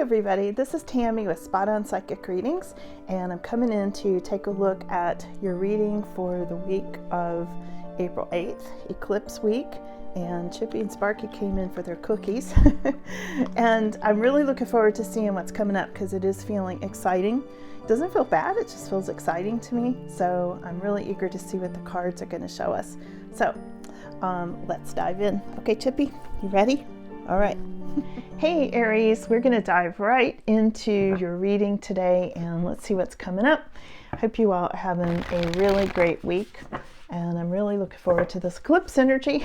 everybody, this is Tammy with Spot On Psychic Readings, and I'm coming in to take a look at your reading for the week of April 8th, Eclipse week, and Chippy and Sparky came in for their cookies. And I'm really looking forward to seeing what's coming up because it is feeling exciting. It doesn't feel bad, it just feels exciting to me, so I'm really eager to see what the cards are going to show us. So let's dive in. Okay, Chippy, you ready? All right. Hey Aries, we're going to dive right into your reading today and let's see what's coming up. I hope you all are having a really great week and I'm really looking forward to this eclipse energy.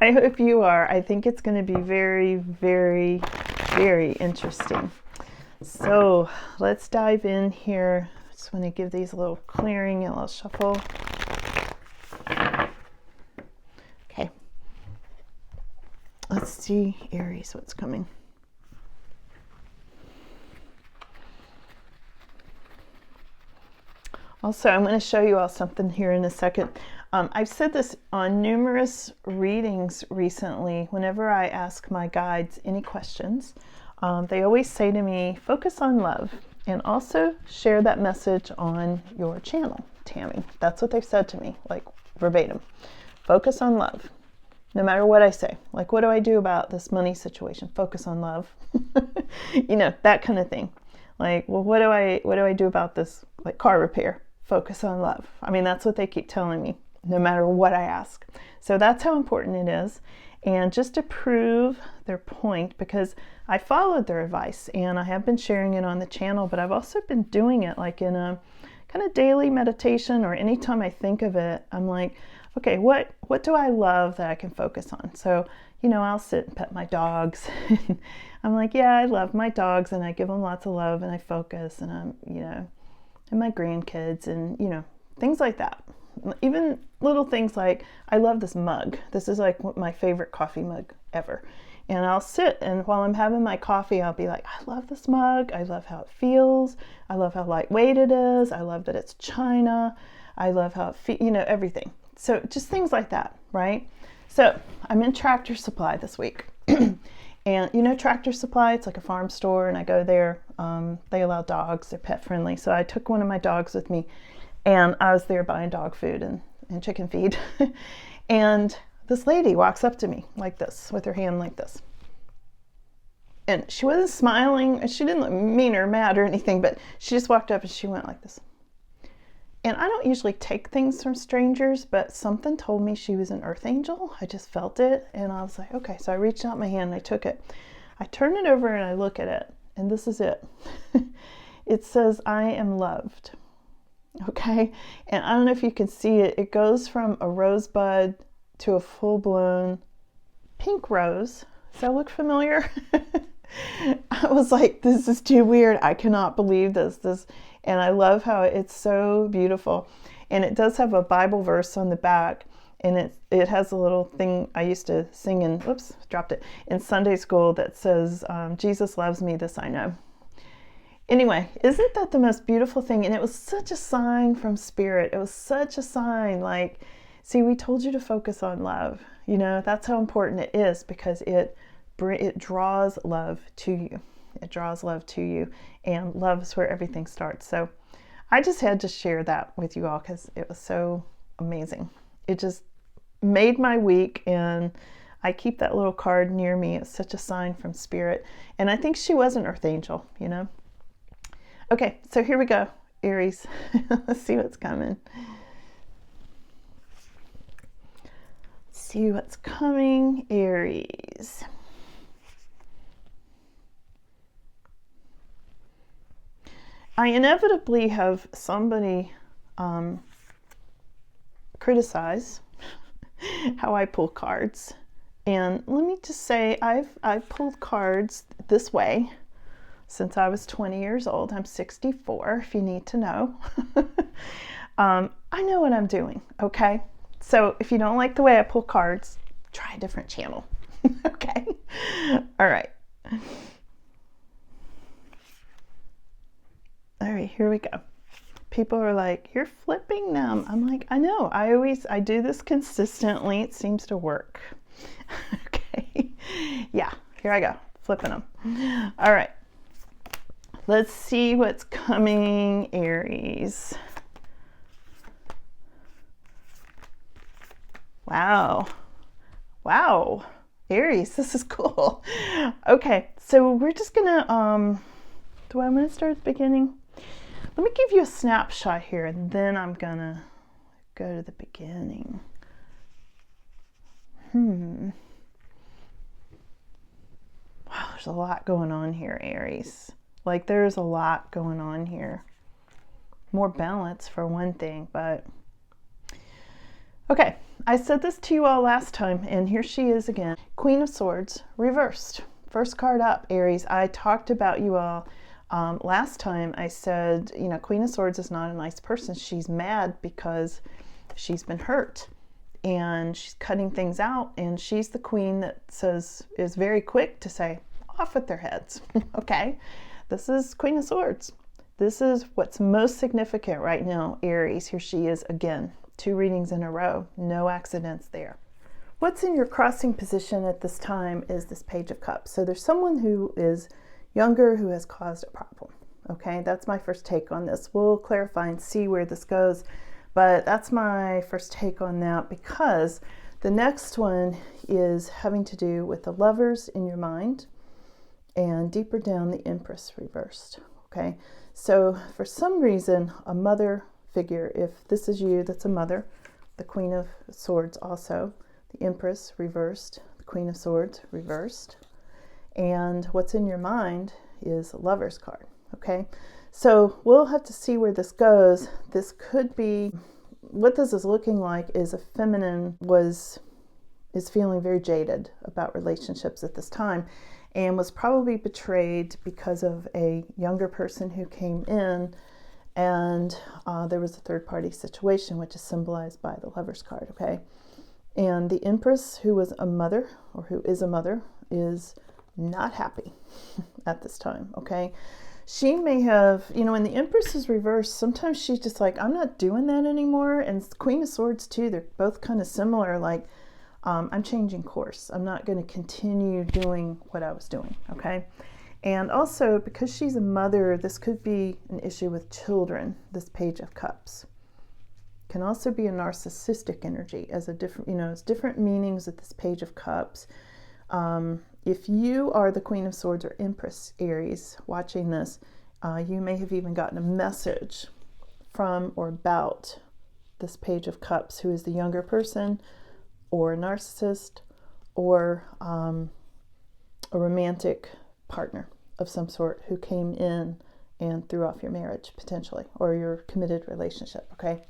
I hope you are. I think it's going to be very, very, very interesting. So let's dive in here. Just want to give these a little clearing, a little shuffle. Okay. Let's see, Aries, what's coming. Also, I'm going to show you all something here in a second. I've said this on numerous readings recently. Whenever I ask my guides any questions, they always say to me, focus on love and also share that message on your channel, Tammy. That's what they've said to me, like verbatim. Focus on love. No matter what I say, like, what do I do about this money situation? Focus on love. You know, that kind of thing. Like, well, what do I do about this, like, car repair? Focus on love. I mean, that's what they keep telling me, no matter what I ask. So that's how important it is. And just to prove their point, because I followed their advice and I have been sharing it on the channel, but I've also been doing it like in a kind of daily meditation, or anytime I think of it, I'm like, okay, what do I love that I can focus on? So, you know, I'll sit and pet my dogs. I'm like, yeah, I love my dogs and I give them lots of love and I focus and I'm, you know, and my grandkids and, you know, things like that. Even little things like, I love this mug. This is like my favorite coffee mug ever. And I'll sit and while I'm having my coffee, I'll be like, I love this mug. I love how it feels. I love how lightweight it is. I love that it's China. I love how it feels, you know, everything. So just things like that, right? So I'm in Tractor Supply this week. And you know Tractor Supply, it's like a farm store and I go there. They allow dogs, they're pet friendly. So I took one of my dogs with me and I was there buying dog food and chicken feed. And this lady walks up to me like this with her hand like this. And she wasn't smiling. She didn't look mean or mad or anything, but she just walked up and she went like this. And I don't usually take things from strangers, but something told me she was an earth angel. I just felt it. And I was like, okay. So I reached out my hand and I took it. I turned it over and I look at it. And this is it. It says, I am loved. Okay. And I don't know if you can see it. It goes from a rosebud to a full-blown pink rose. Does that look familiar? I was like, this is too weird. I cannot believe this. And I love how it's so beautiful. And it does have a Bible verse on the back. And it has a little thing I used to sing in, whoops, dropped it, in Sunday school that says, Jesus loves me, this I know. Anyway, isn't that the most beautiful thing? And it was such a sign from Spirit. It was such a sign, like, see, we told you to focus on love. You know, that's how important it is because it draws love to you. It draws love to you, and love is where everything starts. So I just had to share that with you all because it was so amazing. It just made my week, and I keep that little card near me. It's such a sign from Spirit, and I think she was an earth angel, you know. Okay, so here we go, Aries. Let's see what's coming. See what's coming, Aries. I inevitably have somebody criticize how I pull cards. And let me just say, I've pulled cards this way since I was 20 years old. I'm 64, if you need to know. I know what I'm doing, okay? So if you don't like the way I pull cards, try a different channel, okay? All right. All right, here we go. People are like, you're flipping them. I'm like, I know. I do this consistently. It seems to work. Okay. Yeah, here I go. Flipping them. All right. let's see what's coming, Aries. Wow. Wow. Aries, this is cool. Okay, so we're just gonna, do I want to start at the beginning? Let me give you a snapshot here, and then I'm gonna go to the beginning. Wow, there's a lot going on here, Aries. Like, there's a lot going on here. More balance for one thing, but okay, I said this to you all last time, and here she is again. Queen of Swords, reversed. First card up, Aries. I talked about you all last time. I said, you know, Queen of Swords is not a nice person. She's mad because she's been hurt, and she's cutting things out, and she's the queen that is very quick to say, off with their heads. Okay, this is Queen of Swords. This is what's most significant right now, Aries. Here she is again. 2 readings in a row, no accidents there. What's in your crossing position at this time is this Page of Cups. So there's someone who is younger who has caused a problem. Okay, that's my first take on this. We'll clarify and see where this goes, but that's my first take on that, because the next one is having to do with the Lovers in your mind, and deeper down the Empress reversed. Okay, so for some reason, a mother figure, if this is you, that's a mother, the Queen of Swords also, the Empress reversed, the Queen of Swords reversed, and what's in your mind is a Lover's card. Okay, so we'll have to see where this goes. This could be, what this is looking like is a feminine is feeling very jaded about relationships at this time, and was probably betrayed because of a younger person who came in, and there was a third-party situation, which is symbolized by the Lover's card. Okay, and the Empress, who was a mother, or who is a mother, is not happy at this time. Okay, she may have, you know, when the Empress is reversed, sometimes she's just like, I'm not doing that anymore. And Queen of Swords too, they're both kind of similar, like, I'm changing course. I'm not going to continue doing what I was doing. Okay, and also because she's a mother, this could be an issue with children. This Page of Cups can also be a narcissistic energy, as a different, you know, it's different meanings with this Page of Cups. If you are the Queen of Swords or Empress, Aries, watching this, you may have even gotten a message from or about this Page of Cups, who is the younger person, or a narcissist, or a romantic partner of some sort who came in and threw off your marriage, potentially, or your committed relationship. Okay,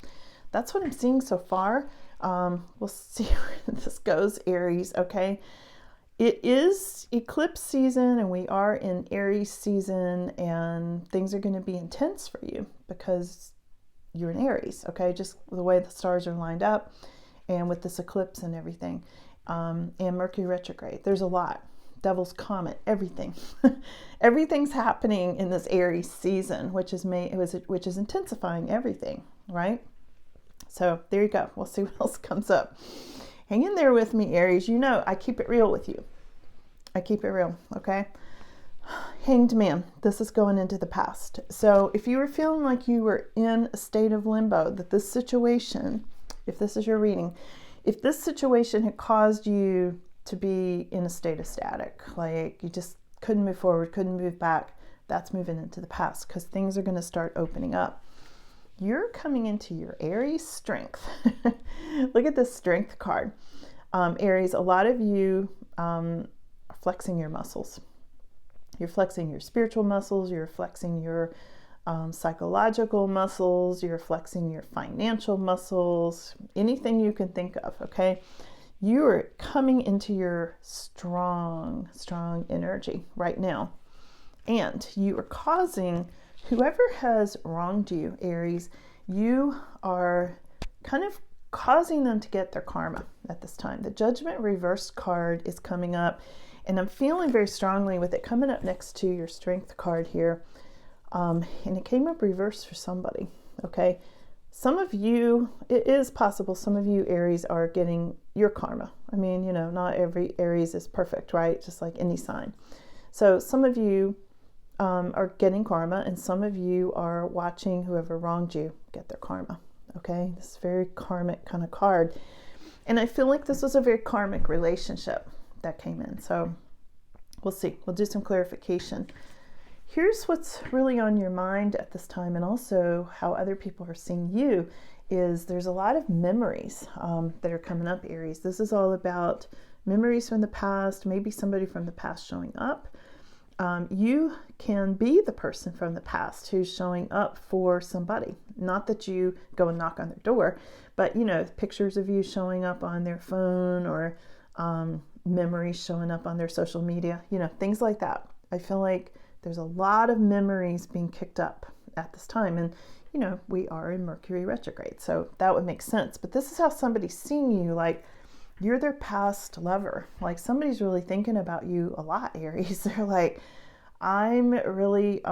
that's what I'm seeing so far. We'll see where this goes, Aries. Okay, it is eclipse season, and we are in Aries season, and things are going to be intense for you because you're in Aries. Okay, just the way the stars are lined up, and with this eclipse and everything, and Mercury retrograde. There's a lot. Devil's Comet, everything. Everything's happening in this Aries season, which is intensifying everything, right? So there you go. We'll see what else comes up. Hang in there with me, Aries. You know I keep it real with you. I keep it real, okay? Hanged Man. This is going into the past. So if you were feeling like you were in a state of limbo, that this situation, if this is your reading, if this situation had caused you to be in a state of static, like you just couldn't move forward, couldn't move back, that's moving into the past, because things are going to start opening up. You're coming into your Aries strength. Look at this strength card. Aries, a lot of you are flexing your muscles. You're flexing your spiritual muscles, you're flexing your psychological muscles, you're flexing your financial muscles, anything you can think of, okay? You are coming into your strong energy right now. And you are causing, whoever has wronged you, Aries, you are kind of causing them to get their karma at this time. The Judgment reversed card is coming up, and I'm feeling very strongly with it coming up next to your Strength card here. And it came up reversed for somebody, okay? Some of you, it is possible some of you Aries are getting your karma. I mean, you know, not every Aries is perfect, right? Just like any sign. So some of you are getting karma, and some of you are watching whoever wronged you get their karma. Okay, this is a very karmic kind of card. And I feel like this was a very karmic relationship that came in. So we'll see. We'll do some clarification. Here's what's really on your mind at this time, and also how other people are seeing you, is there's a lot of memories that are coming up, Aries. This is all about memories from the past, maybe somebody from the past showing up. You can be the person from the past who's showing up for somebody. Not that you go and knock on their door, but, you know, pictures of you showing up on their phone, or memories showing up on their social media, you know, things like that. I feel like there's a lot of memories being kicked up at this time. And, you know, we are in Mercury retrograde, so that would make sense. But this is how somebody's seeing you, like you're their past lover. Like somebody's really thinking about you a lot, Aries. They're like, I'm really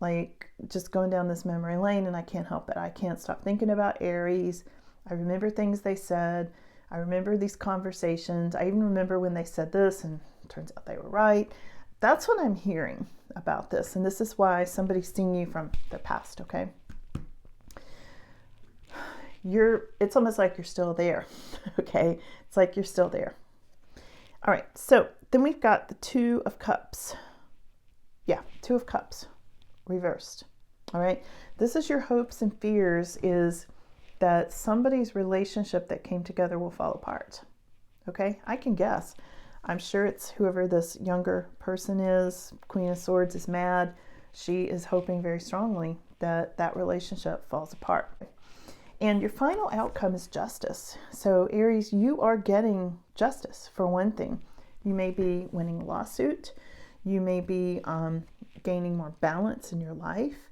like just going down this memory lane and I can't help it. I can't stop thinking about Aries. I remember things they said. I remember these conversations. I even remember when they said this and it turns out they were right. That's what I'm hearing about this. And this is why somebody's seeing you from the past, okay? It's almost like you're still there, okay? It's like you're still there. All right, so then we've got the Two of Cups. Yeah, Two of Cups, reversed, all right? This is your hopes and fears, is that somebody's relationship that came together will fall apart, okay? I can guess. I'm sure it's whoever this younger person is. Queen of Swords is mad. She is hoping very strongly that that relationship falls apart. And your final outcome is justice. So Aries, you are getting justice for one thing. You may be winning a lawsuit. You may be gaining more balance in your life.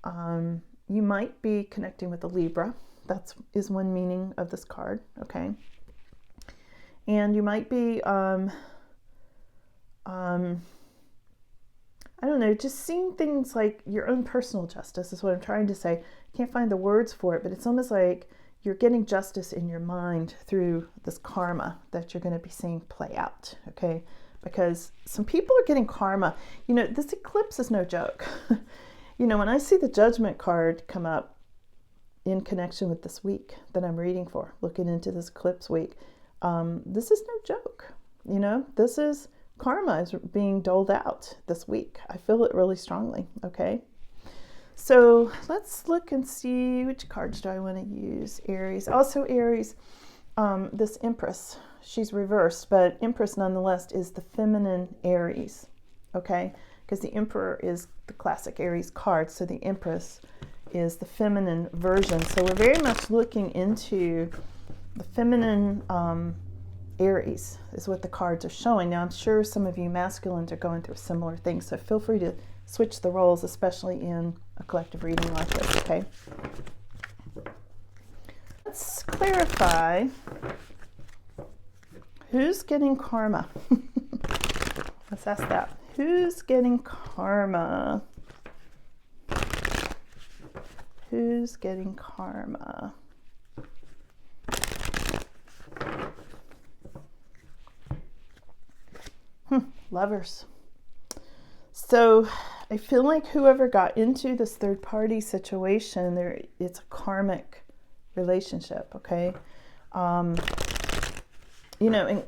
You might be connecting with a Libra. That is one meaning of this card, okay? And you might be, I don't know, just seeing things like your own personal justice is what I'm trying to say. I can't find the words for it, but it's almost like you're getting justice in your mind through this karma that you're going to be seeing play out, okay? Because some people are getting karma. You know, this eclipse is no joke. You know, when I see the Judgment card come up in connection with this week that I'm reading for, looking into this eclipse week, this is no joke. You know, this is karma is being doled out this week. I feel it really strongly, okay? So let's look and see, which cards do I want to use, Aries? Also, Aries, this Empress, she's reversed, but Empress nonetheless is the feminine Aries, okay? Because the Emperor is the classic Aries card, so the Empress is the feminine version. So we're very much looking into the feminine Aries is what the cards are showing. Now, I'm sure some of you masculines are going through similar things, so feel free to switch the roles, especially in a collective reading like this, okay? Let's clarify who's getting karma. Let's ask that. Who's getting karma? Who's getting karma? Lovers. So I feel like whoever got into this third party situation, it's a karmic relationship, okay? You know, and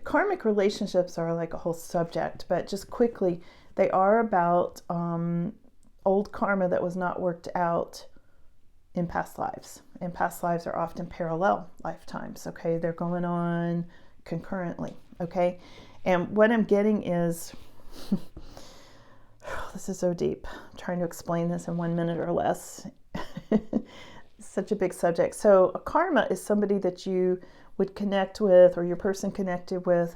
karmic relationships are like a whole subject, but just quickly, they are about old karma that was not worked out in past lives. And past lives are often parallel lifetimes, okay? They're going on concurrently, okay? And what I'm getting is, this is so deep. I'm trying to explain this in 1 minute or less. Such a big subject. So a karma is somebody that you would connect with, or your person connected with,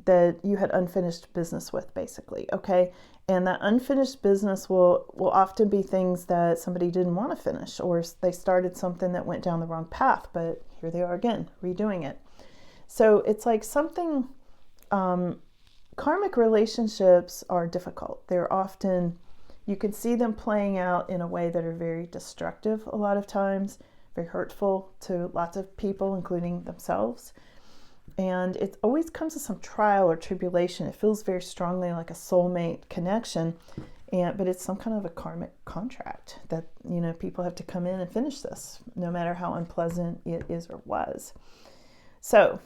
that you had unfinished business with, basically, okay? And that unfinished business will often be things that somebody didn't want to finish, or they started something that went down the wrong path, but here they are again, redoing it. So it's like something, karmic relationships are difficult. They're often, you can see them playing out in a way that are very destructive a lot of times, very hurtful to lots of people, including themselves. And it always comes with some trial or tribulation. It feels very strongly like a soulmate connection, but it's some kind of a karmic contract that, you know, people have to come in and finish this, no matter how unpleasant it is or was. So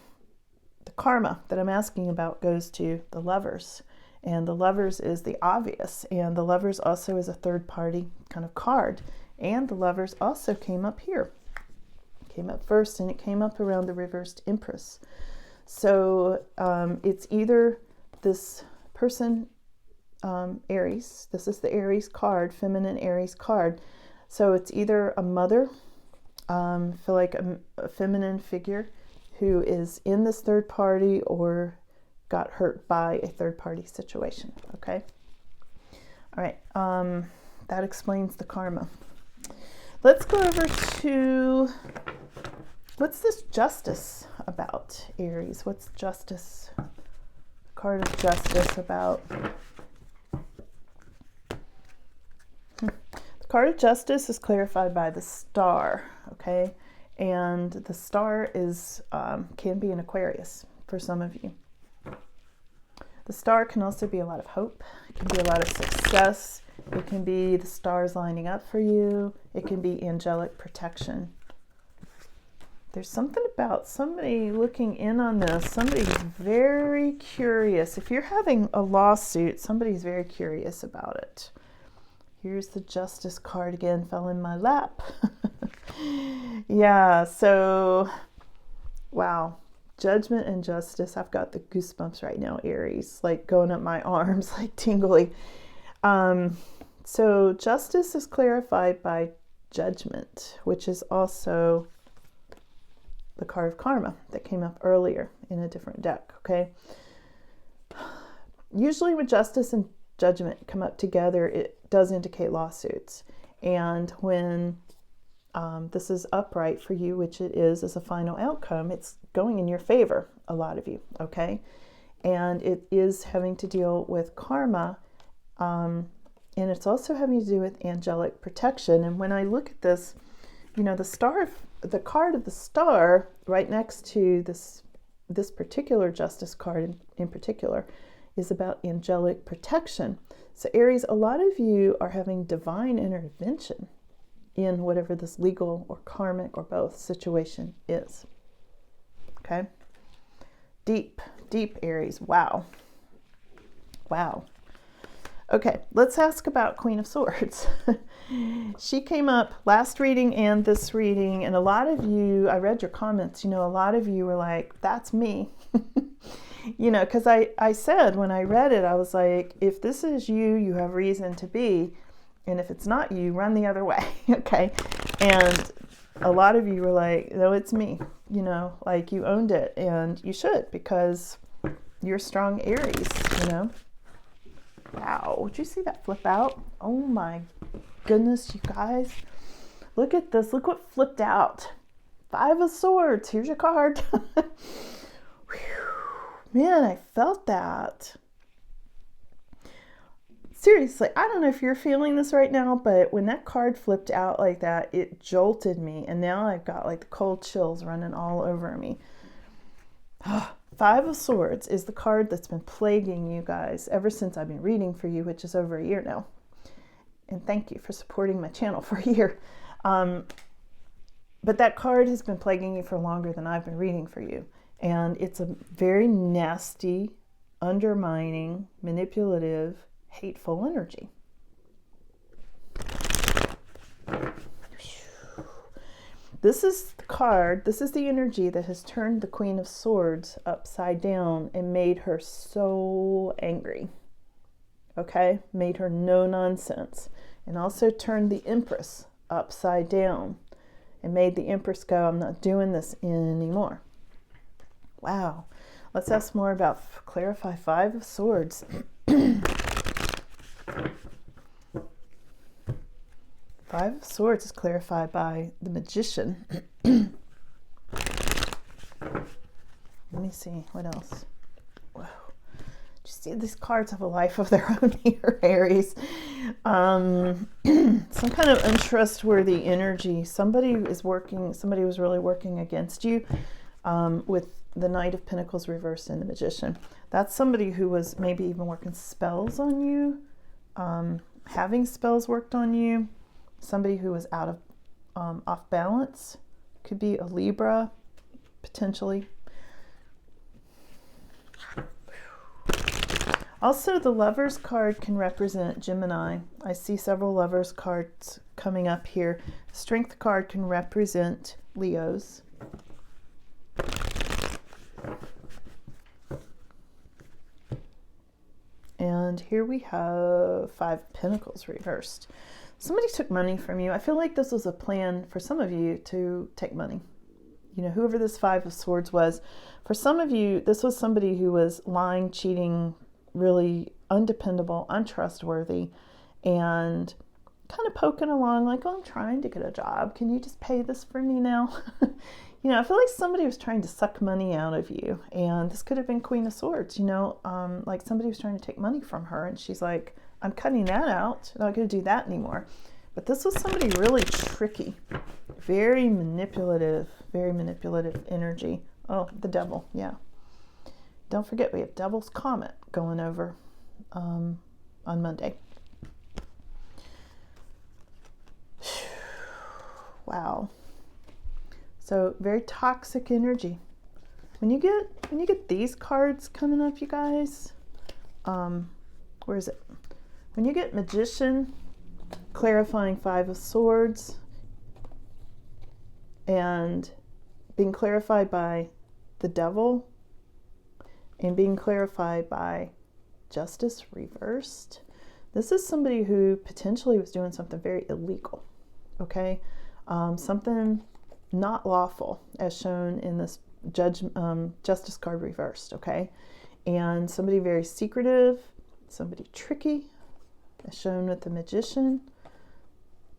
the karma that I'm asking about goes to the Lovers. And the Lovers is the obvious. And the Lovers also is a third party kind of card. And the Lovers also came up here. It came up first, and it came up around the reversed Empress. So it's either this person, Aries, this is the Aries card, feminine Aries card. So it's either a mother, feel like a feminine figure who is in this third party or got hurt by a third party situation. Okay. All right. That explains the karma. Let's go over to, what's this Justice about, Aries? What's Justice? The card of Justice about. The card of Justice is clarified by the Star, okay? And the Star is can be an Aquarius for some of you. The Star can also be a lot of hope. It can be a lot of success. It can be the stars lining up for you. It can be angelic protection. There's something about somebody looking in on this. Somebody's very curious. If you're having a lawsuit, somebody's very curious about it. Here's the Justice card again, fell in my lap. Yeah, so, wow. Judgment and justice. I've got the goosebumps right now, Aries, like going up my arms, like tingly. So justice is clarified by judgment, which is also the card of karma that came up earlier in a different deck, okay? Usually when justice and judgment come up together, it does indicate lawsuits. And when this is upright for you, which it is as a final outcome, it's going in your favor, a lot of you, okay? And it is having to deal with karma, and it's also having to do with angelic protection. And when I look at this, you know, the card of the Star right next to this particular Justice card in particular is about angelic protection. So Aries, a lot of you are having divine intervention in whatever this legal or karmic or both situation is. Okay? Deep, deep Aries. Wow. Wow. Okay, let's ask about Queen of Swords. She came up last reading and this reading, and a lot of you, I read your comments, you know, a lot of you were like, that's me. You know, because I said when I read it, I was like, if this is you, you have reason to be. And if it's not you, run the other way. Okay. And a lot of you were like, no, it's me. You know, like you owned it, and you should, because you're strong Aries, you know. Wow. Did you see that flip out? Oh my goodness, you guys. Look at this. Look what flipped out. 5 of Swords. Here's your card. Man, I felt that. Seriously, I don't know if you're feeling this right now, but when that card flipped out like that, it jolted me. And now I've got like the cold chills running all over me. 5 of Swords is the card that's been plaguing you guys ever since I've been reading for you, which is over a year now. And thank you for supporting my channel for a year. But that card has been plaguing you for longer than I've been reading for you. And it's a very nasty, undermining, manipulative, hateful energy. This is the card, this is the energy that has turned the Queen of Swords upside down and made her so angry. Okay? Made her no nonsense. And also turned the Empress upside down and made the Empress go, I'm not doing this anymore. Wow. Let's ask more about clarify 5 of Swords. 5 of Swords is clarified by the Magician. Let me see, what else? Wow. You see, these cards have a life of their own here, Aries. Some kind of untrustworthy energy. Somebody was really working against you with the Knight of Pentacles reversed and the Magician. That's somebody who was maybe even working spells on you, having spells worked on you, somebody who was out of off balance. Could be a Libra, potentially. Also, the Lovers card can represent Gemini. I see several Lovers cards coming up here. Strength card can represent Leos. And here we have 5 Pentacles reversed. Somebody took money from you. I feel like this was a plan for some of you to take money. You know, whoever this 5 of Swords was, for some of you, this was somebody who was lying, cheating, really undependable, untrustworthy, and kind of poking along like, oh, I'm trying to get a job. Can you just pay this for me now? You know, I feel like somebody was trying to suck money out of you. And this could have been Queen of Swords, you know, like somebody was trying to take money from her. And she's like, I'm cutting that out. I'm not going to do that anymore. But this was somebody really tricky, very manipulative energy. Oh, the Devil, yeah. Don't forget, we have Devil's Comet going over on Monday. Wow. So very toxic energy. When you get these cards coming up, you guys, where is it? When you get Magician, clarifying 5 of Swords, and being clarified by the Devil, and being clarified by Justice reversed, this is somebody who potentially was doing something very illegal, okay? Something not lawful, as shown in this Justice card reversed, okay? And somebody very secretive, somebody tricky, as shown with the Magician.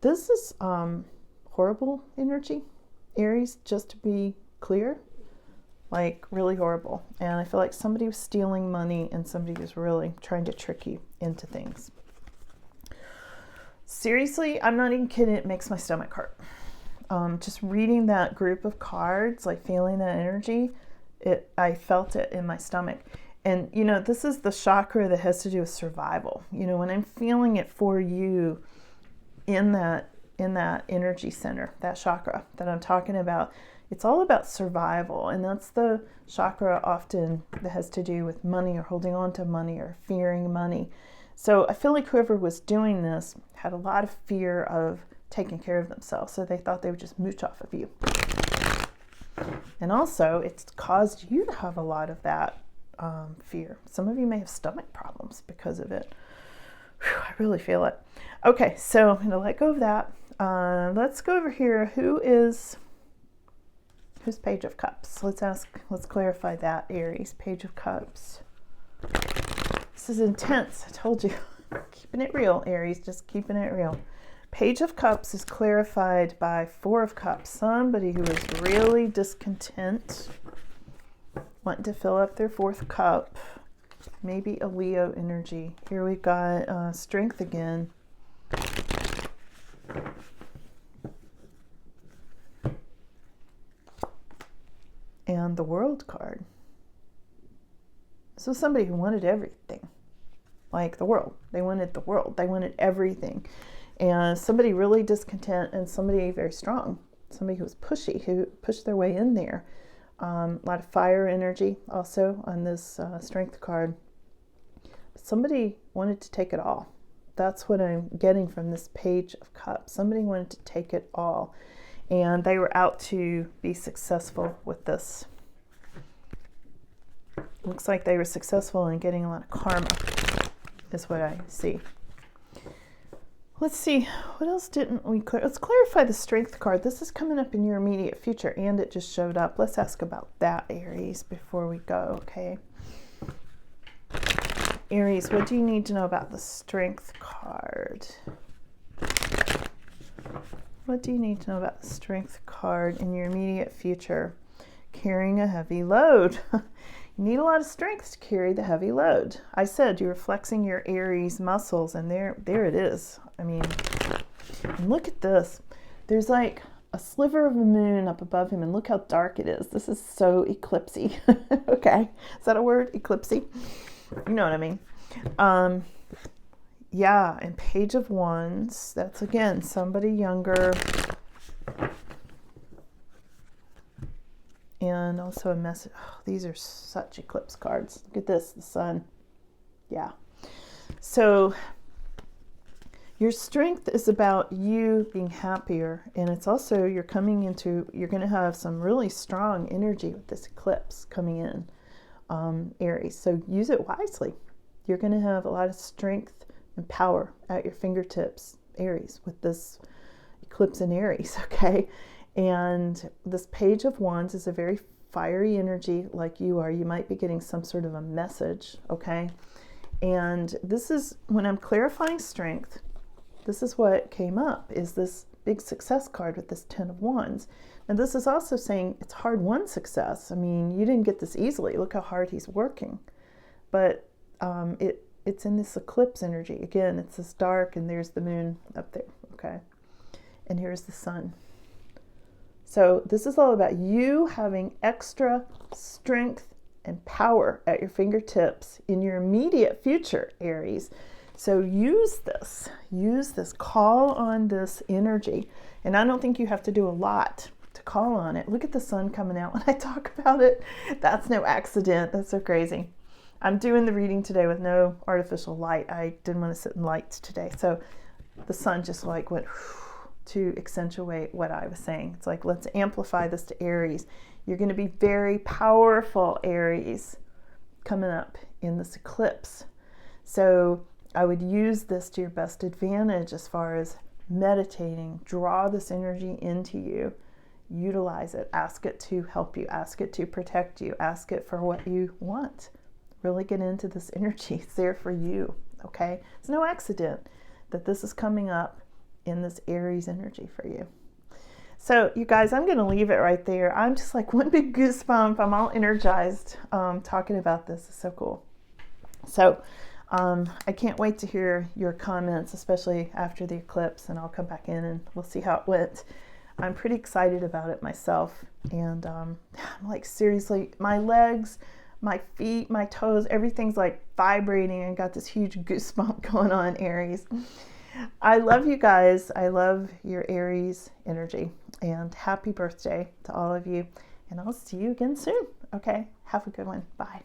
This is horrible energy, Aries, just to be clear. Like, really horrible. And I feel like somebody was stealing money and somebody was really trying to trick you into things. Seriously, I'm not even kidding. It makes my stomach hurt. Just reading that group of cards, like feeling that energy, I felt it in my stomach. And, you know, this is the chakra that has to do with survival. You know, when I'm feeling it for you in that energy center, that chakra that I'm talking about, it's all about survival. And that's the chakra often that has to do with money or holding on to money or fearing money. So I feel like whoever was doing this had a lot of fear of taking care of themselves. So they thought they would just mooch off of you. And also it's caused you to have a lot of that fear. Some of you may have stomach problems because of it. Whew, I really feel it. Okay, so I'm going to let go of that. Let's go over here. Who's Page of Cups? Let's clarify that, Aries. Page of Cups. This is intense. I told you. Keeping it real, Aries. Just keeping it real. Page of Cups is clarified by 4 of Cups. Somebody who is really discontent, wanting to fill up their 4th cup. Maybe a Leo energy. Here we've got Strength again. And the World card. This was somebody who wanted everything. Like the world. They wanted the world. They wanted everything. And somebody really discontent and somebody very strong. Somebody who was pushy, who pushed their way in there. A lot of fire energy also on this Strength card. Somebody wanted to take it all. That's what I'm getting from this Page of Cups. Somebody wanted to take it all. And they were out to be successful with this. Looks like they were successful in getting a lot of karma, is what I see. Let's see, what else didn't we clear? Let's clarify the Strength card. This is coming up in your immediate future, and it just showed up. Let's ask about that, Aries, before we go, okay? Aries, what do you need to know about the Strength card? What do you need to know about the Strength card in your immediate future? Carrying a heavy load. You need a lot of strength to carry the heavy load. I said you were flexing your Aries muscles, and there it is. I mean, and look at this. There's like a sliver of the moon up above him, and look how dark it is. This is so eclipsey. Okay, is that a word? Eclipsey? You know what I mean. Yeah, and Page of Wands. That's, again, somebody younger. And also a message. Oh, these are such eclipse cards. Look at this, the sun. Yeah. So your strength is about you being happier, and it's also you're going to have some really strong energy with this eclipse coming in, Aries. So use it wisely. You're going to have a lot of strength and power at your fingertips, Aries, with this eclipse in Aries, okay? And this Page of Wands is a very fiery energy like you are. You might be getting some sort of a message, okay? And this is, when I'm clarifying strength, this is what came up, is this big success card with this 10 of Wands. And this is also saying it's hard-won success. I mean, you didn't get this easily. Look how hard he's working. But it's in this eclipse energy. Again, it's this dark, and there's the moon up there, okay? And here's the sun. So this is all about you having extra strength and power at your fingertips in your immediate future, Aries. So use this, call on this energy. And I don't think you have to do a lot to call on it. Look at the sun coming out when I talk about it. That's no accident. That's so crazy. I'm doing the reading today with no artificial light. I didn't want to sit in lights today. So the sun just like went to accentuate what I was saying. It's like, let's amplify this to Aries. You're going to be very powerful, Aries, coming up in this eclipse. So I would use this to your best advantage as far as meditating. Draw this energy into you. Utilize it. Ask it to help you. Ask it to protect you. Ask it for what you want. Really get into this energy. It's there for you, okay? It's no accident that this is coming up in this Aries energy for you. So you guys, I'm going to leave it right there. I'm just like one big goosebump. I'm all energized talking about this. It's so cool. So I can't wait to hear your comments, especially after the eclipse, and I'll come back in and we'll see how it went. I'm pretty excited about it myself. And I'm like, seriously, my legs, my feet, my toes, everything's like vibrating. I got this huge goosebump going on, Aries. I love you guys. I love your Aries energy, and happy birthday to all of you. And I'll see you again soon. Okay. Have a good one. Bye.